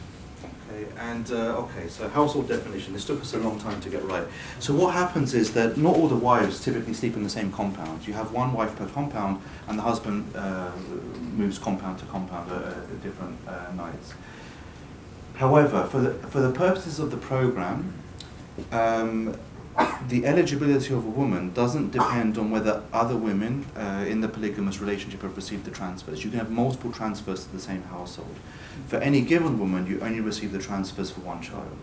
Okay, and so household definition, this took us a long time to get right. So what happens is that not all the wives typically sleep in the same compound. You have one wife per compound, and the husband moves compound to compound at different nights. However, for the purposes of the program, the eligibility of a woman doesn't depend on whether other women in the polygamous relationship have received the transfers. You can have multiple transfers to the same household. For any given woman, you only receive the transfers for one child.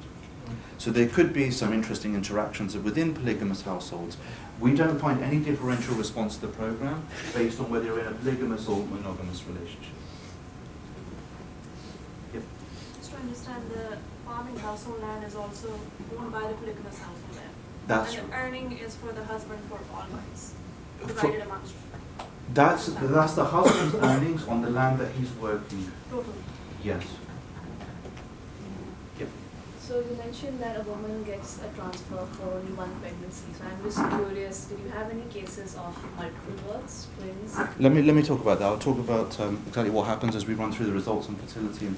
So there could be some interesting interactions within polygamous households. We don't find any differential response to the program based on whether you're in a polygamous or monogamous relationship. Yep. Just to understand, the farming household land is also owned by the polygamous household land. That's and the earning is for the husband for all months, For- divided amongst That's the husband's earnings on the land that he's working. total. Yes. Yep. So you mentioned that a woman gets a transfer for only one pregnancy. So I'm just curious, did you have any cases of multiple births, twins? Let me talk about that. I'll talk about exactly what happens as we run through the results on fertility and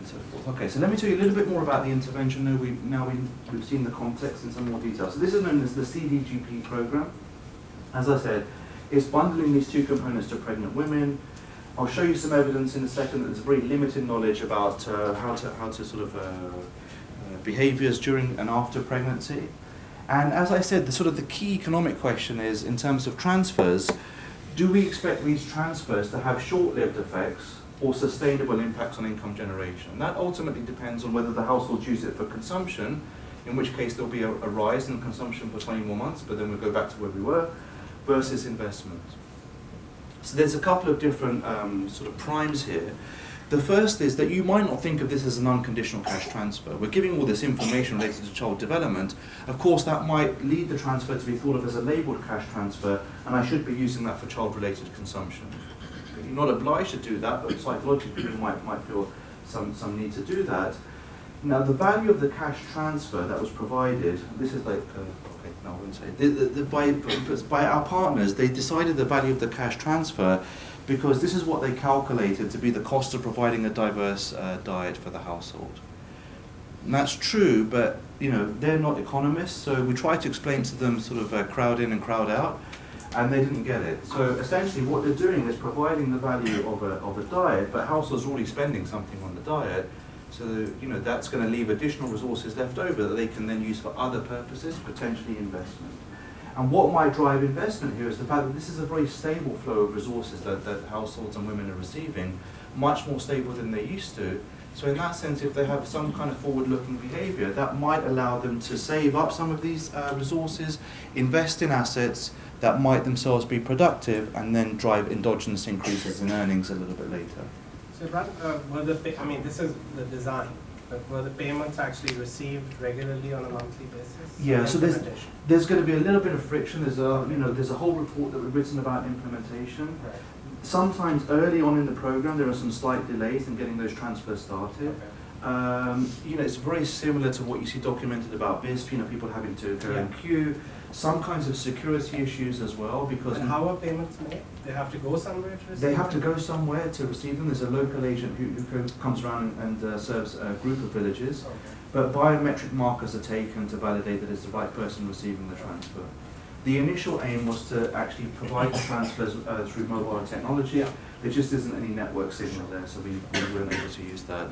so forth. Okay, so let me tell you a little bit more about the intervention. We've seen the context in some more detail. So this is known as the CDGP Program. As I said, it's bundling these two components to pregnant women. I'll show you some evidence in a second that there's very limited knowledge about how to sort of behaviours during and after pregnancy. And as I said, the key economic question is, in terms of transfers, do we expect these transfers to have short-lived effects or sustainable impacts on income generation? And that ultimately depends on whether the households use it for consumption, in which case there'll be a rise in consumption for 20 more months, but then we'll go back to where we were, versus investment. So there's a couple of different sort of primes here. The first is that you might not think of this as an unconditional cash transfer. We're giving all this information related to child development. Of course, that might lead the transfer to be thought of as a labelled cash transfer, and I should be using that for child-related consumption. You're not obliged to do that, but psychologically you might feel some need to do that. Now, the value of the cash transfer that was provided, this is like, I wouldn't say, by our partners, they decided the value of the cash transfer because this is what they calculated to be the cost of providing a diverse diet for the household. And that's true, but they're not economists, so we tried to explain to them sort of crowd in and crowd out, and they didn't get it. So essentially what they're doing is providing the value of a diet, but households are already spending something on the diet, So, that's going to leave additional resources left over that they can then use for other purposes, potentially investment. And what might drive investment here is the fact that this is a very stable flow of resources that households and women are receiving, much more stable than they used to. So in that sense, if they have some kind of forward-looking behaviour, that might allow them to save up some of these resources, invest in assets that might themselves be productive, and then drive endogenous increases in earnings a little bit later. So, this is the design, but were the payments actually received regularly on a monthly basis? Yeah, so there's going to be a little bit of friction. There's a whole report that we've written about implementation. Right. Sometimes early on in the program there are some slight delays in getting those transfers started. Okay. It's very similar to what you see documented about BISP, people having to go in queue, some kinds of security issues as well, because... And how are payments made? They have to go somewhere to receive They have to them? go somewhere to receive them. There's a local agent who comes around and serves a group of villages, Okay. but biometric markers are taken to validate that it's the right person receiving the transfer. The initial aim was to actually provide the transfers through mobile technology. Yeah. There just isn't any network signal there, so we weren't able to use that.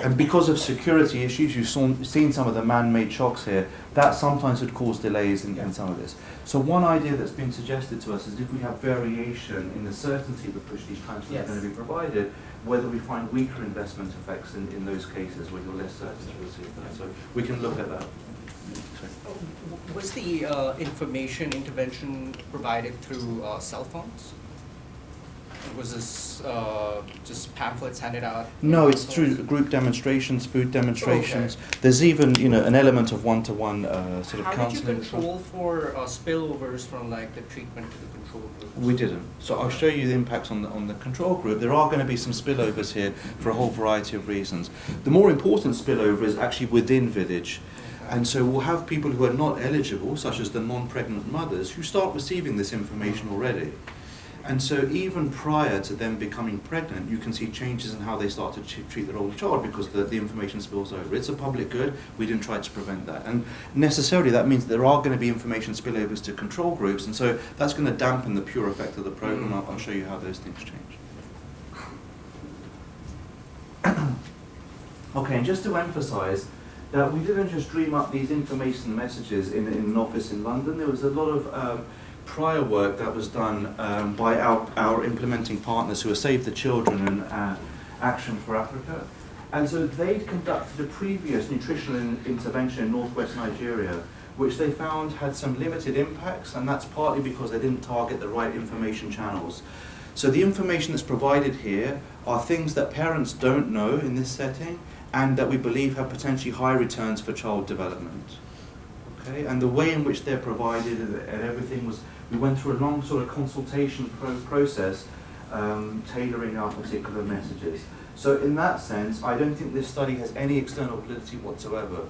And because of security issues, you've seen some of the man-made shocks here, that sometimes would cause delays in some of this. So one idea that's been suggested to us is if we have variation in the certainty with which these transfers are going to be provided, whether we find weaker investment effects in those cases where you're less certain to receive that. So we can look at that. Was the information intervention provided through cell phones? Was this just pamphlets handed out? No, it's through group demonstrations, food demonstrations. Okay. There's even, an element of one-to-one sort of How counselling. Did you control for spillovers from the treatment to the control group? We didn't. So I'll show you the impacts on the control group. There are going to be some spillovers here for a whole variety of reasons. The more important spillover is actually within village. And so we'll have people who are not eligible, such as the non-pregnant mothers, who start receiving this information already. And so even prior to them becoming pregnant, you can see changes in how they start to treat their older child because the information spills over. It's a public good. We didn't try to prevent that. And necessarily that means there are going to be information spillovers to control groups, and so that's going to dampen the pure effect of the program. I'll show you how those things change. Okay, and just to emphasize that we didn't just dream up these information messages in an office in London. There was a lot of prior work that was done by our implementing partners who are Save the Children and Action for Africa. And so they'd conducted a previous nutritional intervention in northwest Nigeria, which they found had some limited impacts, and that's partly because they didn't target the right information channels. So the information that's provided here are things that parents don't know in this setting, and that we believe have potentially high returns for child development. Okay, and the way in which they're provided and everything was, we went through a long sort of consultation process, tailoring our particular messages. So in that sense, I don't think this study has any external validity whatsoever.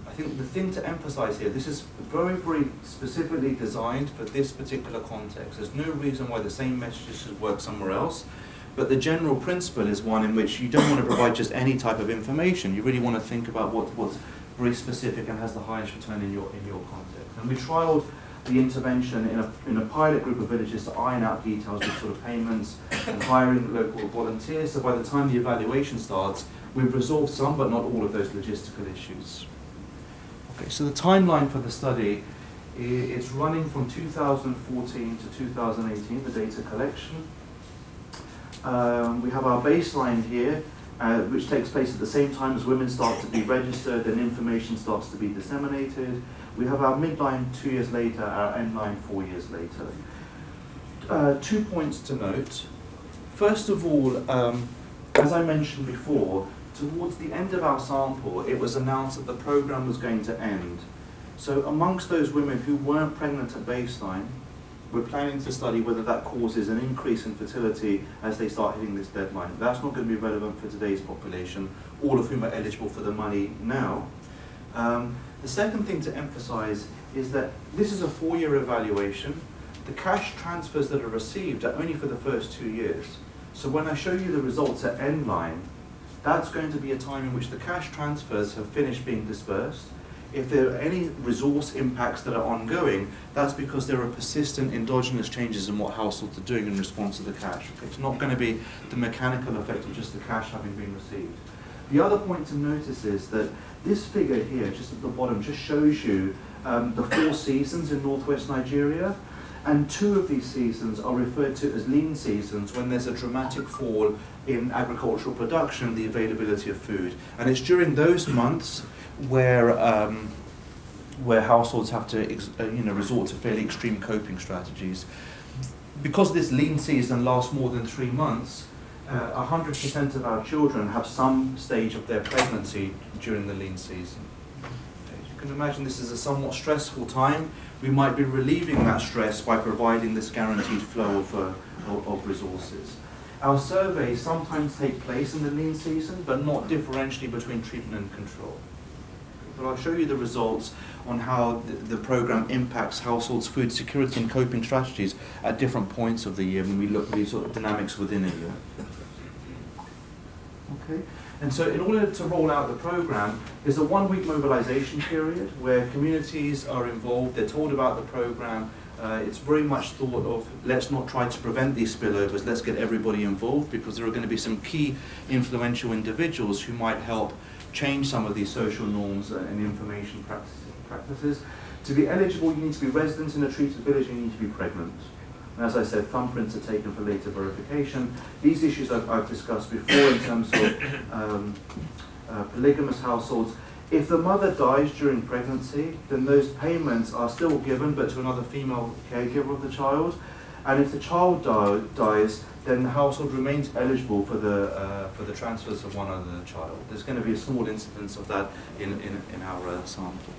I think the thing to emphasize here, this is very, very specifically designed for this particular context. There's no reason why the same messages should work somewhere else. But the general principle is one in which you don't want to provide just any type of information. You really want to think about what's very specific and has the highest return in your context. And we trialled the intervention in a pilot group of villages to iron out details with sort of payments and hiring local volunteers. So by the time the evaluation starts, we've resolved some but not all of those logistical issues. Okay, so the timeline for the study, it's running from 2014 to 2018, the data collection. We have our baseline here, which takes place at the same time as women start to be registered and information starts to be disseminated. We have our midline 2 years later, our endline 4 years later. 2 points to note. First of all, as I mentioned before, towards the end of our sample, it was announced that the program was going to end. So amongst those women who weren't pregnant at baseline, we're planning to study whether that causes an increase in fertility as they start hitting this deadline. That's not going to be relevant for today's population, all of whom are eligible for the money now. The second thing to emphasize is that this is a 4-year evaluation. The cash transfers that are received are only for the first 2 years. So when I show you the results at end line, that's going to be a time in which the cash transfers have finished being dispersed. If there are any resource impacts that are ongoing, that's because there are persistent endogenous changes in what households are doing in response to the cash. It's not going to be the mechanical effect of just the cash having been received. The other point to notice is that this figure here, just at the bottom, just shows you the 4 seasons in northwest Nigeria. And 2 of these seasons are referred to as lean seasons when there's a dramatic fall in agricultural production, the availability of food. And it's during those months where households have to resort to fairly extreme coping strategies. Because this lean season lasts more than 3 months, 100% of our children have some stage of their pregnancy during the lean season. You can imagine this is a somewhat stressful time. We might be relieving that stress by providing this guaranteed flow of resources. Our surveys sometimes take place in the lean season, but not differentially between treatment and control. But I'll show you the results on how the program impacts households' food security and coping strategies at different points of the year when we look at these sort of dynamics within a year. Okay. And so in order to roll out the program, there's a 1-week mobilization period where communities are involved, they're told about the program. It's very much thought of, let's not try to prevent these spillovers, let's get everybody involved, because there are going to be some key influential individuals who might help change some of these social norms and information practices. To be eligible, you need to be residents in a treated village and you need to be pregnant. And as I said, thumbprints are taken for later verification. These issues I've discussed before in terms of polygamous households. If the mother dies during pregnancy, then those payments are still given, but to another female caregiver of the child. And if the child dies, then the household remains eligible for the transfers of one other child. There's going to be a small incidence of that in our sample.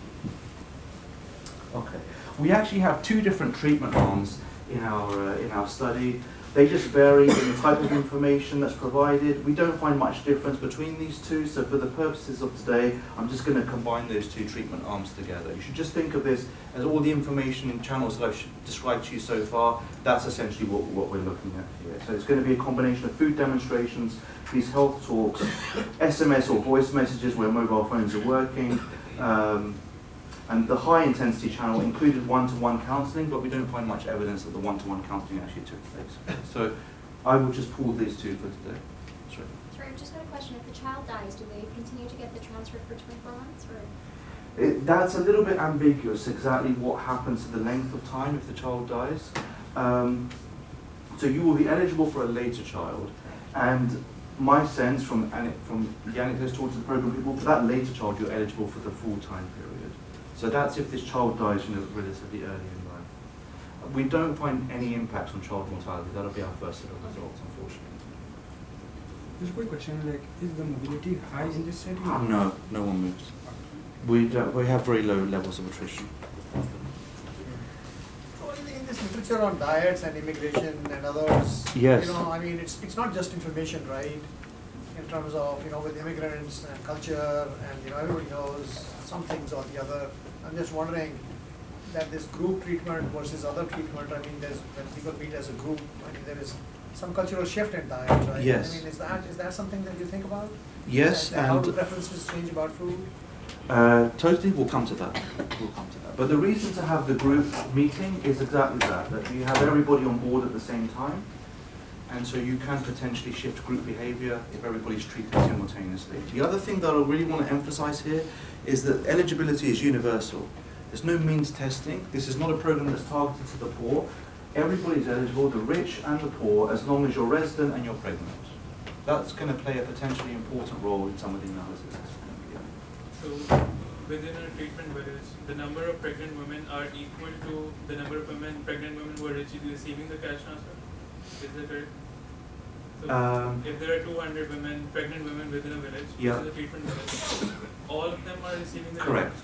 Okay. We actually have 2 different treatment arms in our study. They just vary in the type of information that's provided. We don't find much difference between these 2, so for the purposes of today, I'm just going to combine those 2 treatment arms together. You should just think of this as all the information and channels that I've described to you so far. That's essentially what we're looking at here. So it's going to be a combination of food demonstrations, these health talks, SMS or voice messages where mobile phones are working, and the high intensity channel included one-to-one counselling, but we don't find much evidence that the one-to-one counselling actually took place. So I will just pull these 2 for today. Sorry, I've just got a question. If the child dies, do they continue to get the transfer for 24 months? Or? That's a little bit ambiguous, exactly what happens to the length of time if the child dies. So you will be eligible for a later child, and my sense from the anecdotes talked to the program people, for that later child you're eligible for the full time period. So that's if this child dies relatively early in life. We don't find any impact on child mortality. That'll be our first set of results, unfortunately. Just a quick question, like, is the mobility high in this setting? No, no one moves. We have very low levels of attrition. So in this literature on diets and immigration and others, yes. I mean, it's not just information, right? In terms of, with immigrants and culture and, everybody knows some things or the other. I'm just wondering that this group treatment versus other treatment, I mean, when people meet as a group, I mean, there is some cultural shift in diet, right? Yes. I mean, is that something that you think about? Yes. And how do preferences change about food? Totally, we'll come to that. But the reason to have the group meeting is exactly that you have everybody on board at the same time. And so you can potentially shift group behavior if everybody's treated simultaneously. The other thing that I really want to emphasize here is that eligibility is universal. There's no means testing. This is not a program that's targeted to the poor. Everybody's eligible, the rich and the poor, as long as you're resident and you're pregnant. That's going to play a potentially important role in some of the analysis. So within a treatment village, the number of pregnant women are equal to the number of pregnant women who are receiving the cash transfer? Is that correct? So if there are 200 pregnant women within a village, which is a treatment village, all of them are receiving the Correct.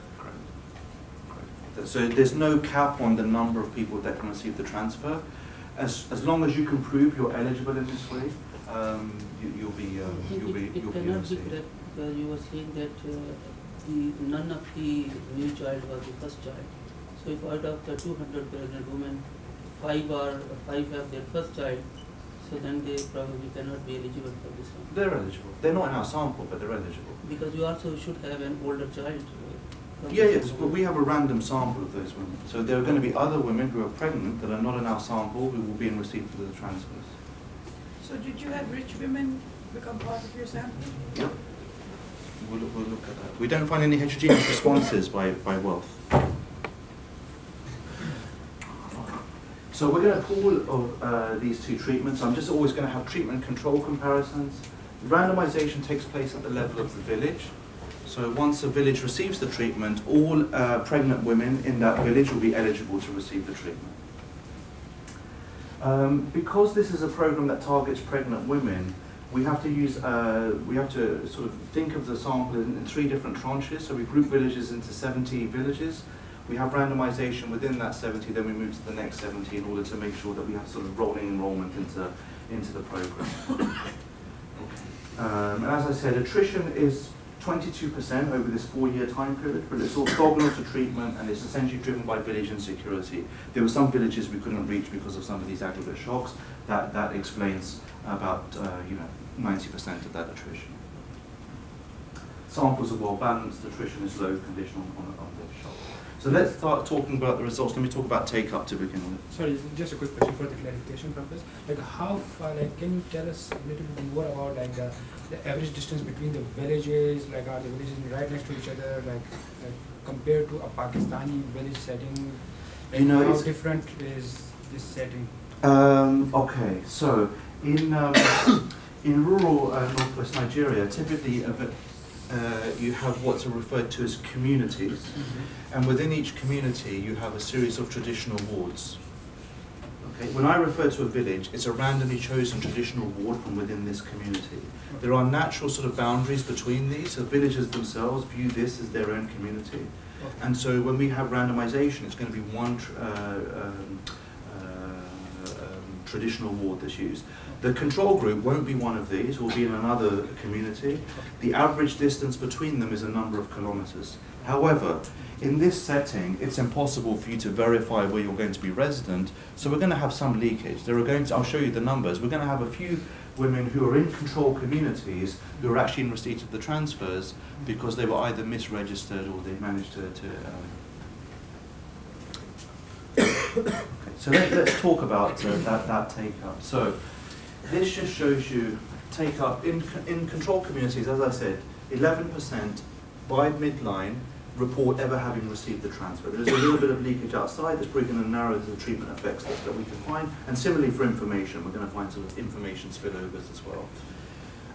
So there's no cap on the number of people that can receive the transfer. As long as you can prove you're eligible in this way, you'll be cannot be correct because you were saying that none of the new child was the first child. So if out of the 200 pregnant women, 5 have their first child, so then they probably cannot be eligible for this one. They're eligible. They're not in our sample, but they're eligible. Because you also should have an older child. Yes, but we have a random sample of those women. So there are going to be other women who are pregnant that are not in our sample who will be in receipt of the transfers. So did you have rich women become part of your sample? Yep. we'll look at that. We don't find any heterogeneous responses by wealth. So we're going to pool of these two treatments. I'm just always going to have treatment control comparisons. Randomization takes place at the level of the village. So once the village receives the treatment, all pregnant women in that village will be eligible to receive the treatment. Because this is a program that targets pregnant women, we have to sort of think of the sample in 3 different tranches. So we group villages into 70 villages. We have randomization within that 70, then we move to the next 70 in order to make sure that we have sort of rolling enrollment into the program. And as I said, attrition is 22% over this 4-year time period, but it's orthogonal to treatment and it's essentially driven by village insecurity. There were some villages we couldn't reach because of some of these aggregate shocks. That explains about 90% of that attrition. Samples are well balanced, attrition is low, conditional on the shock. So let's start talking about the results. Let me talk about take-up to begin with. Sorry, just a quick question for the clarification purpose. Like how far, like can you tell us a little bit more about like the average distance between the villages, like are the villages right next to each other, like compared to a Pakistani village setting? Like how different is this setting? Okay, so in rural northwest Nigeria, typically you have what's referred to as communities, and within each community you have a series of traditional wards. Okay. When I refer to a village, it's a randomly chosen traditional ward from within this community. There are natural sort of boundaries between these, so villagers themselves view this as their own community. And so when we have randomization, it's going to be one traditional ward that's used. The control group won't be one of these, will be in another community. The average distance between them is a number of kilometers. However, in this setting, it's impossible for you to verify where you're going to be resident, so we're going to have some leakage. I'll show you the numbers. We're going to have a few women who are in control communities who are actually in receipt of the transfers because they were either misregistered or they managed to So let's talk about that take-up. So this just shows you take-up in control communities. As I said, 11% by midline report ever having received the transfer. There's a little bit of leakage outside that's probably going to narrow the treatment effects that we can find. And similarly for information, we're going to find sort of information spillovers as well.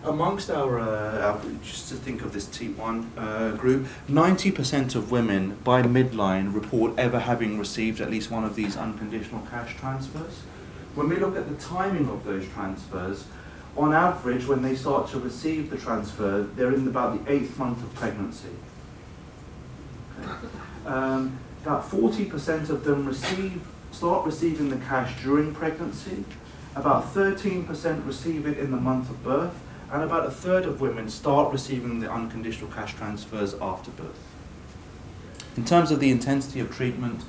Amongst our just to think of this T1 group, 90% of women by midline report ever having received at least one of these unconditional cash transfers. When we look at the timing of those transfers, on average, when they start to receive the transfer, they're in about the 8th month of pregnancy. Okay. About 40% of them start receiving the cash during pregnancy. About 13% receive it in the month of birth. And about a third of women start receiving the unconditional cash transfers after birth. In terms of the intensity of treatment,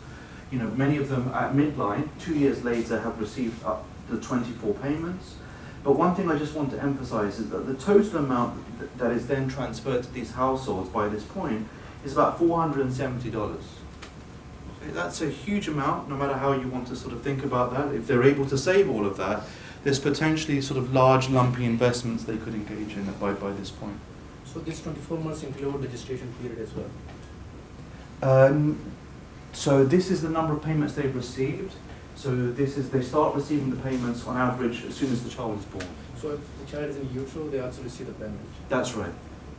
many of them at midline, 2 years later, have received up to 24 payments. But one thing I just want to emphasize is that the total amount that is then transferred to these households by this point is about $470. Okay, that's a huge amount, no matter how you want to sort of think about that. If they're able to save all of that, there's potentially sort of large, lumpy investments they could engage in by this point. So these 24 months include the gestation period as well? So this is the number of payments they've received. So they start receiving the payments on average as soon as the child is born. So if the child is in utero, they also receive the payment? That's right.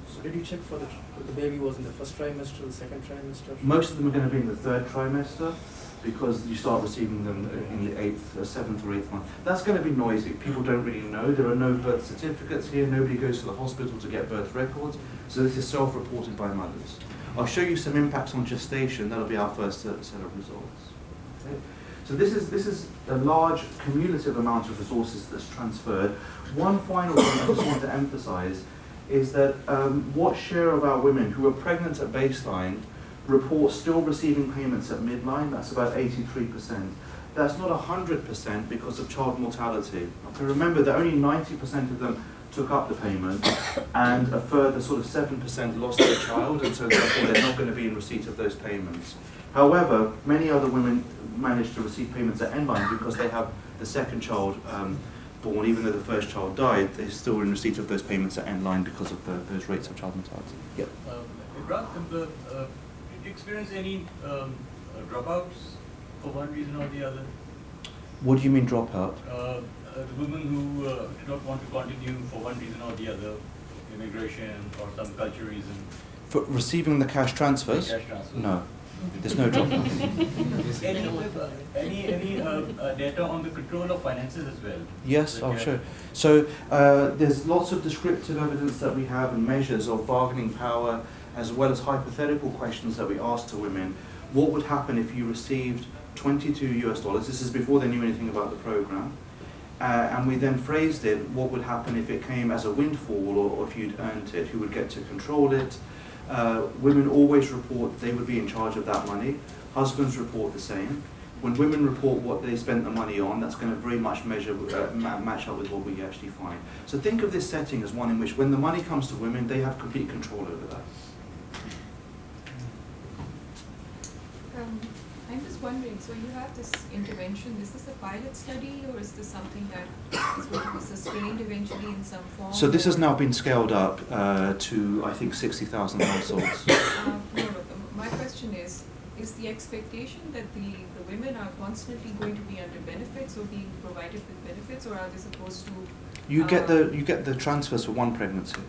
So did you check for the baby was in the first trimester, the second trimester? Most of them are going to be in the 3rd trimester, because you start receiving them in the 7th or 8th month. That's going to be noisy. People don't really know. There are no birth certificates here. Nobody goes to the hospital to get birth records. So this is self-reported by mothers. I'll show you some impacts on gestation. That'll be our first set of results. Okay. So this is a large cumulative amount of resources that's transferred. One final thing I just want to emphasize is that what share of our women who are pregnant at baseline report still receiving payments at midline? That's about 83%. That's not 100% because of child mortality. Okay, remember that only 90% of them took up the payment, and a further sort of 7% lost their child, and so therefore they're not going to be in receipt of those payments. However, many other women manage to receive payments at endline because they have the second child born, even though the first child died, they're still in receipt of those payments at end line because of those rates of child mortality. Yep. Imran, did you experience any dropouts for one reason or the other? What do you mean dropout? The women who did not want to continue for one reason or the other, immigration or some cultural reason. For receiving the cash transfers? Cash transfers. No. There's no dropout. any data on the control of finances as well? Yes, I'll show. So there's lots of descriptive evidence that we have and measures of bargaining power, as well as hypothetical questions that we ask to women. What would happen if you received $22 US? This is before they knew anything about the program. And we then phrased it, what would happen if it came as a windfall or if you'd earned it, who would get to control it. Women always report they would be in charge of that money. Husbands report the same. When women report what they spent the money on, that's going to very much match up with what we actually find. So think of this setting as one in which when the money comes to women, they have complete control over that. I'm just wondering, so you have this intervention, is this a pilot study or is this something that is going to be sustained eventually in some form? So this has now been scaled up to, I think, 60,000 households. My question is the expectation that the women are constantly going to be under benefits or being provided with benefits, or are they supposed to... You get the transfers for one pregnancy.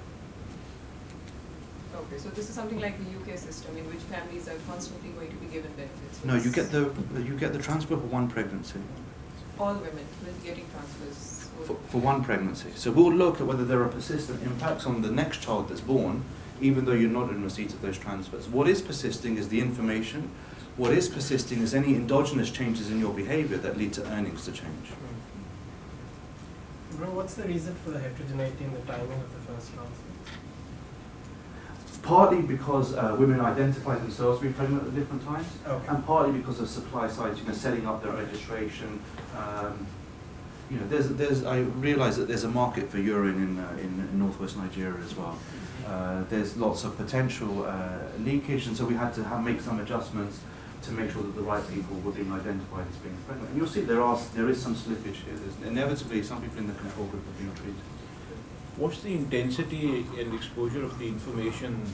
Okay, so this is something like the UK system in which families are constantly going to be given benefits. No, you get the transfer for one pregnancy. All women will be getting transfers for one pregnancy. So we'll look at whether there are persistent impacts on the next child that's born, even though you're not in receipt of those transfers. What is persisting is the information. What is persisting is any endogenous changes in your behavior that lead to earnings to change. Bro, what's the reason for the heterogeneity in the timing of the first transfer? Partly because women identify themselves being pregnant at different times, okay. And partly because of supply side, setting up their registration. I realise that there's a market for urine in northwest Nigeria as well. There's lots of potential leakage, and so we had to make some adjustments to make sure that the right people were being identified as being pregnant. And you'll see there is some slippage here. There's inevitably some people in the control group are being treated. What's the intensity and exposure of the information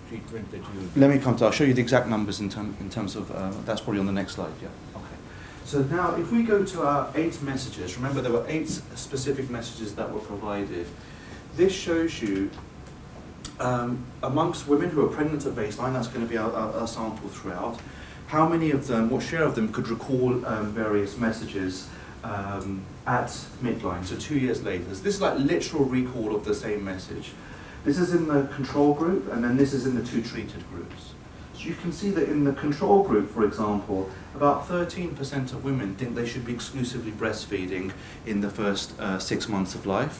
treatment that you... Let me come to, I'll show you the exact numbers in terms of, that's probably on the next slide, yeah. Okay. So now if we go to our 8 messages, remember there were 8 specific messages that were provided. This shows you amongst women who are pregnant at baseline, that's going to be our sample throughout, how many of them, what share of them could recall various messages at midline, so 2 years later. So this is like literal recall of the same message. This is in the control group, and then this is in the 2 treated groups. So you can see that in the control group, for example, about 13% of women think they should be exclusively breastfeeding in the first 6 months of life.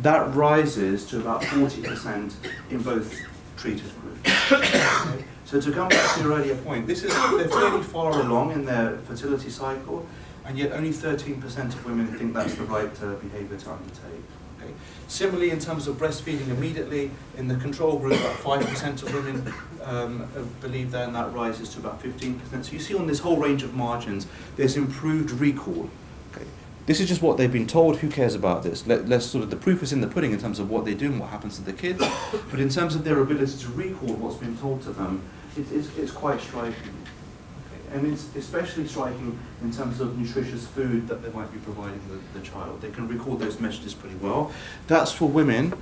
That rises to about 40% in both treated groups. Okay? So to come back to your earlier point, they're fairly far along in their fertility cycle, and yet only 13% of women think that's the right behaviour to undertake. Okay? Similarly, in terms of breastfeeding immediately, in the control group, about 5% of women believe that, and that rises to about 15%. So you see on this whole range of margins, there's improved recall. Okay? This is just what they've been told. Who cares about this? Let's sort of, the proof is in the pudding in terms of what they do and what happens to the kids. But in terms of their ability to recall what's been told to them, it's quite striking. And it's especially striking in terms of nutritious food that they might be providing the child. They can recall those messages pretty well. That's for women.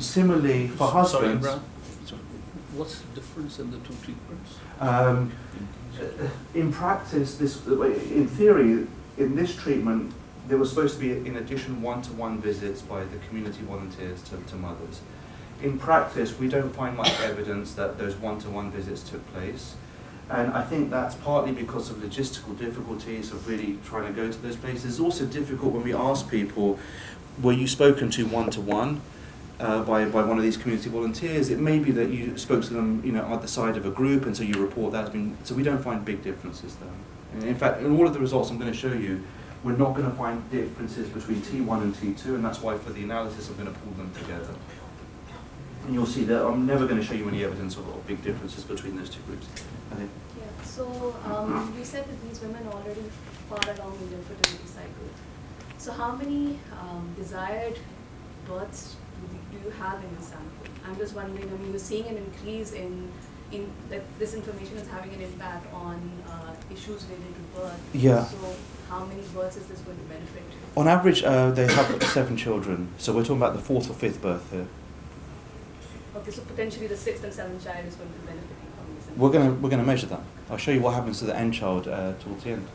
Similarly, for husbands... Sorry, what's the difference in the 2 treatments? In practice, in theory, in this treatment, there was supposed to be, in addition, one-to-one visits by the community volunteers to mothers. In practice, we don't find much evidence that those one-to-one visits took place. And I think that's partly because of logistical difficulties of really trying to go to those places. It's also difficult when we ask people, were you spoken to one-to-one by one of these community volunteers? It may be that you spoke to them, at the side of a group, and so you report that. So we don't find big differences there. And in fact, in all of the results I'm going to show you, we're not going to find differences between T1 and T2, and that's why for the analysis I'm going to pull them together. And you'll see that I'm never going to show you any evidence of big differences between those 2 groups. So you said that these women are already far along in their fertility cycle. So how many desired births do you have in the sample? I'm just wondering, I mean, you're seeing an increase in that this information is having an impact on issues related to birth. Yeah. So how many births is this going to benefit? On average, they have 7 children, so we're talking about the 4th or 5th birth here. Okay, so potentially the 6th and 7th child is going to be benefiting from this. We're gonna measure that. I'll show you what happens to the end child towards the end.